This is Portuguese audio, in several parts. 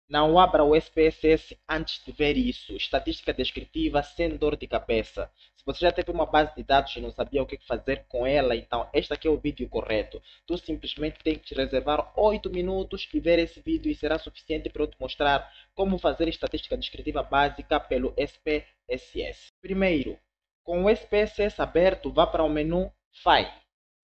Não abra o SPSS antes de ver isso. Estatística descritiva sem dor de cabeça. Se você já teve uma base de dados e não sabia o que fazer com ela, então este aqui é o vídeo correto. Tu simplesmente tem que reservar 8 minutos e ver esse vídeo e será suficiente para eu te mostrar como fazer estatística descritiva básica pelo SPSS. Primeiro, com o SPSS aberto, vá para o menu File.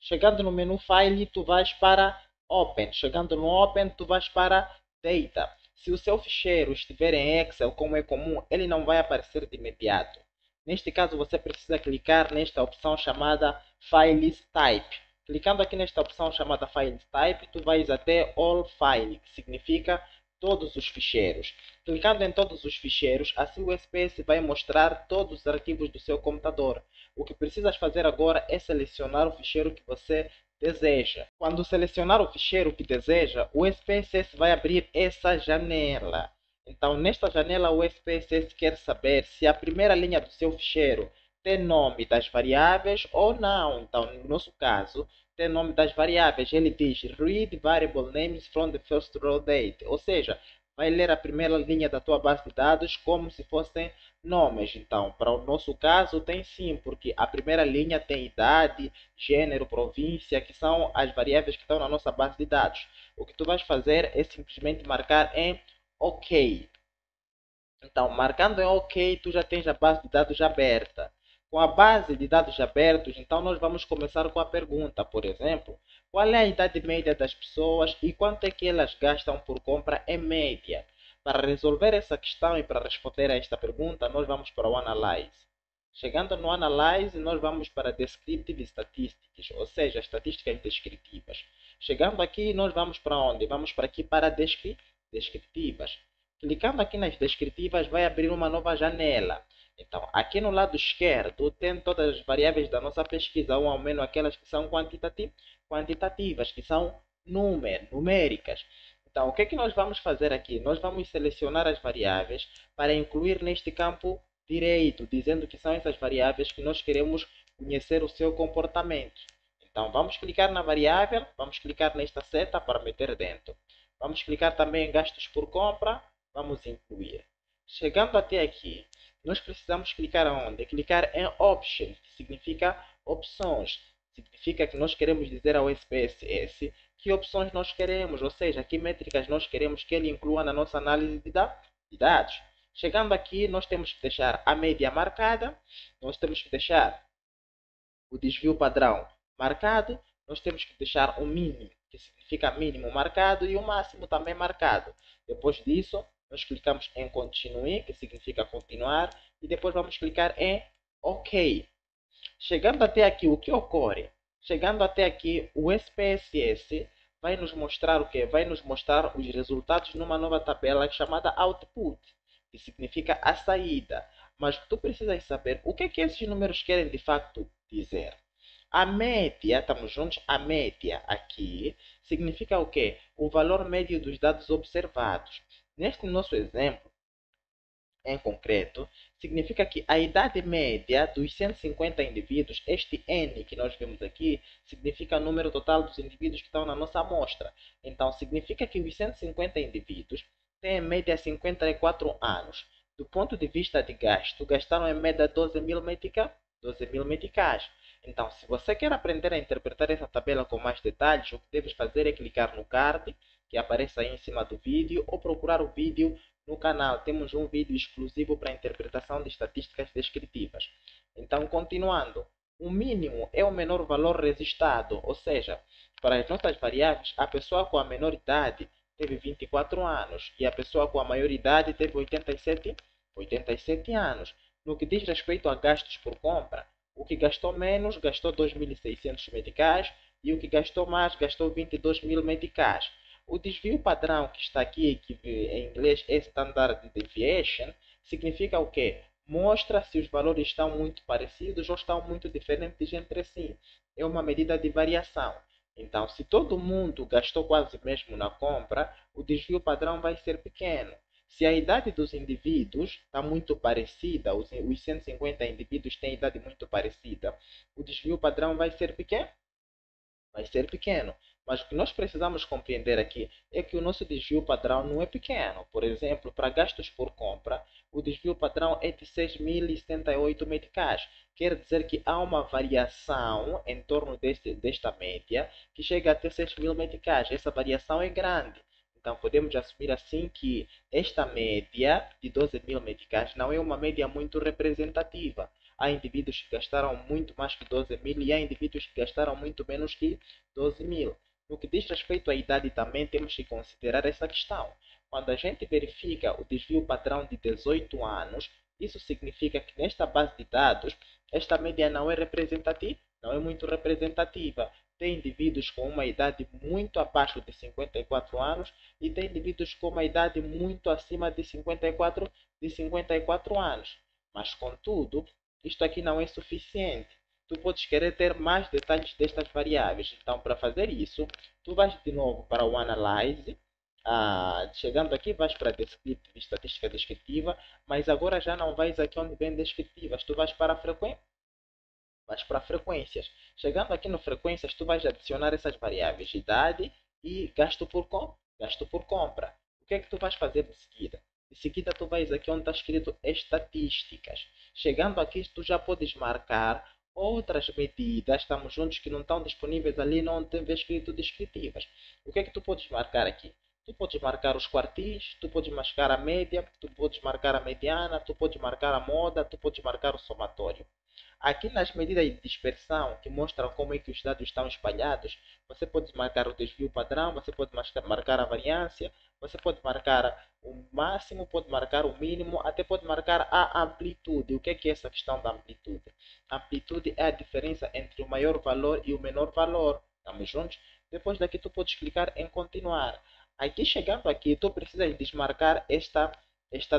Chegando no menu File, tu vais para Open. Chegando no Open, tu vais para Data. Se o seu ficheiro estiver em Excel, como é comum, ele não vai aparecer de imediato. Neste caso, você precisa clicar nesta opção chamada Files Type. Clicando aqui nesta opção chamada Files Type, tu vais até All File, que significa todos os ficheiros. Clicando em todos os ficheiros, assim o SPS vai mostrar todos os arquivos do seu computador. O que precisas fazer agora é selecionar o ficheiro que você deseja. Quando selecionar o ficheiro que deseja, o SPSS vai abrir essa janela. Então, nesta janela, o SPSS quer saber se a primeira linha do seu ficheiro tem nome das variáveis ou não. Então, no nosso caso, tem nome das variáveis. Ele diz read variable names from the first row date. Ou seja, vai ler a primeira linha da tua base de dados como se fossem nomes. Então, para o nosso caso, tem sim, porque a primeira linha tem idade, gênero, província, que são as variáveis que estão na nossa base de dados. O que tu vais fazer é simplesmente marcar em OK. Então, marcando em OK, tu já tens a base de dados aberta. Com a base de dados abertos, então nós vamos começar com a pergunta, por exemplo, qual é a idade média das pessoas e quanto é que elas gastam por compra em média? Para resolver essa questão e para responder a esta pergunta, nós vamos para o Analyze. Chegando no Analyze, nós vamos para Descriptive Statistics, ou seja, estatísticas descritivas. Chegando aqui, nós vamos para onde? Vamos para aqui para Descritivas. Clicando aqui nas descritivas, vai abrir uma nova janela. Então, aqui no lado esquerdo, tem todas as variáveis da nossa pesquisa, ou ao menos aquelas que são quantitativas, que são numéricas. Então, o que é que nós vamos fazer aqui? Nós vamos selecionar as variáveis para incluir neste campo direito, dizendo que são essas variáveis que nós queremos conhecer o seu comportamento. Então, vamos clicar na variável, vamos clicar nesta seta para meter dentro. Vamos clicar também em gastos por compra, vamos incluir. Chegando até aqui, nós precisamos clicar onde? Clicar em Options, que significa opções. Significa que nós queremos dizer ao SPSS que opções nós queremos, ou seja, que métricas nós queremos que ele inclua na nossa análise de dados. Chegando aqui, nós temos que deixar a média marcada, nós temos que deixar o desvio padrão marcado, nós temos que deixar o mínimo, que significa mínimo marcado, e o máximo também marcado. Depois disso, nós clicamos em Continue, que significa continuar, e depois vamos clicar em OK. Chegando até aqui, o que ocorre? Chegando até aqui, o SPSS vai nos mostrar o quê? Vai nos mostrar os resultados numa nova tabela chamada Output, que significa a saída. Mas tu precisas saber o que esses números querem de facto dizer. A média, estamos juntos? A média aqui significa o quê? O valor médio dos dados observados. Neste nosso exemplo, em concreto, significa que a idade média dos 150 indivíduos, este N que nós vemos aqui, significa o número total dos indivíduos que estão na nossa amostra. Então, significa que os 150 indivíduos têm em média 54 anos. Do ponto de vista de gasto, gastaram em média 12 mil meticais. Então, se você quer aprender a interpretar essa tabela com mais detalhes, o que deves fazer é clicar no card que aparece aí em cima do vídeo ou procurar o vídeo no canal. Temos um vídeo exclusivo para interpretação de estatísticas descritivas. Então, continuando, o mínimo é o menor valor registrado, ou seja, para as nossas variáveis, a pessoa com a menor idade teve 24 anos e a pessoa com a maior idade teve 87 anos. No que diz respeito a gastos por compra, o que gastou menos gastou 2.600 meticais e o que gastou mais gastou 22 mil meticais. O desvio padrão que está aqui, que em inglês é Standard Deviation, significa o quê? Mostra se os valores estão muito parecidos ou estão muito diferentes entre si. É uma medida de variação. Então, se todo mundo gastou quase mesmo na compra, o desvio padrão vai ser pequeno. Se a idade dos indivíduos está muito parecida, os 150 indivíduos têm idade muito parecida, o desvio padrão vai ser pequeno. Mas o que nós precisamos compreender aqui é que o nosso desvio padrão não é pequeno. Por exemplo, para gastos por compra, o desvio padrão é de 6.078 meticais. Quer dizer que há uma variação em torno desta média que chega até 6.000 meticais. Essa variação é grande. Então, podemos assumir assim que esta média de 12.000 meticais não é uma média muito representativa. Há indivíduos que gastaram muito mais que 12.000 e há indivíduos que gastaram muito menos que 12.000. No que diz respeito à idade também temos que considerar essa questão. Quando a gente verifica o desvio padrão de 18 anos, isso significa que nesta base de dados, esta média não é representativa, não é muito representativa. Tem indivíduos com uma idade muito abaixo de 54 anos e tem indivíduos com uma idade muito acima de 54 anos. Mas, contudo, isto aqui não é suficiente. Tu podes querer ter mais detalhes destas variáveis. Então, para fazer isso, tu vais de novo para o Analyze. Chegando aqui, vais para Descriptive, Estatística Descritiva, mas agora já não vais aqui onde vem Descritivas. Tu vais para frequências. Chegando aqui no frequências, tu vais adicionar essas variáveis, idade e gasto por compra. O que é que tu vais fazer de seguida? De seguida, tu vais aqui onde está escrito estatísticas. Chegando aqui, tu já podes marcar outras medidas, estamos juntos, que não estão disponíveis ali, não tem escrito descritivas. O que é que tu podes marcar aqui? Tu podes marcar os quartis, tu podes marcar a média, tu podes marcar a mediana, tu podes marcar a moda, tu podes marcar o somatório. Aqui nas medidas de dispersão, que mostram como é que os dados estão espalhados, você pode marcar o desvio padrão, você pode marcar a variância, você pode marcar o máximo, pode marcar o mínimo, até pode marcar a amplitude. O que é essa questão da amplitude? A amplitude é a diferença entre o maior valor e o menor valor. Estamos juntos? Depois daqui tu podes clicar em continuar. Aqui chegando aqui, tu precisas desmarcar esta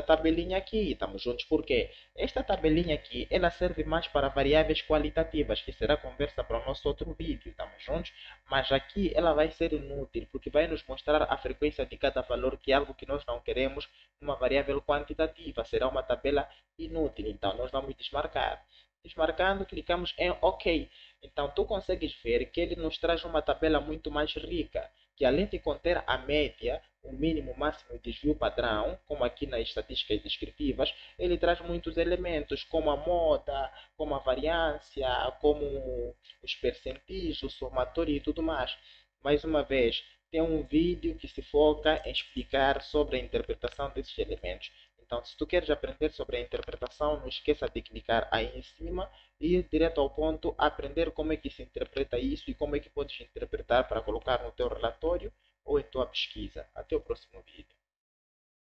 tabelinha aqui, estamos juntos, porque esta tabelinha aqui, ela serve mais para variáveis qualitativas, que será conversa para o nosso outro vídeo, estamos juntos, mas aqui ela vai ser inútil, porque vai nos mostrar a frequência de cada valor, que é algo que nós não queremos numa variável quantitativa, será uma tabela inútil, então nós vamos desmarcar. Desmarcando, clicamos em OK. Então tu consegues ver que ele nos traz uma tabela muito mais rica, que além de conter a média, o mínimo, máximo e desvio padrão, como aqui nas estatísticas descritivas, ele traz muitos elementos, como a moda, como a variância, como os percentis, o somatório e tudo mais. Mais uma vez, tem um vídeo que se foca em explicar sobre a interpretação desses elementos. Então, se tu queres aprender sobre a interpretação, não esqueça de clicar aí em cima e ir direto ao ponto, aprender como é que se interpreta isso e como é que podes interpretar para colocar no teu relatório ou em tua pesquisa. Até o próximo vídeo.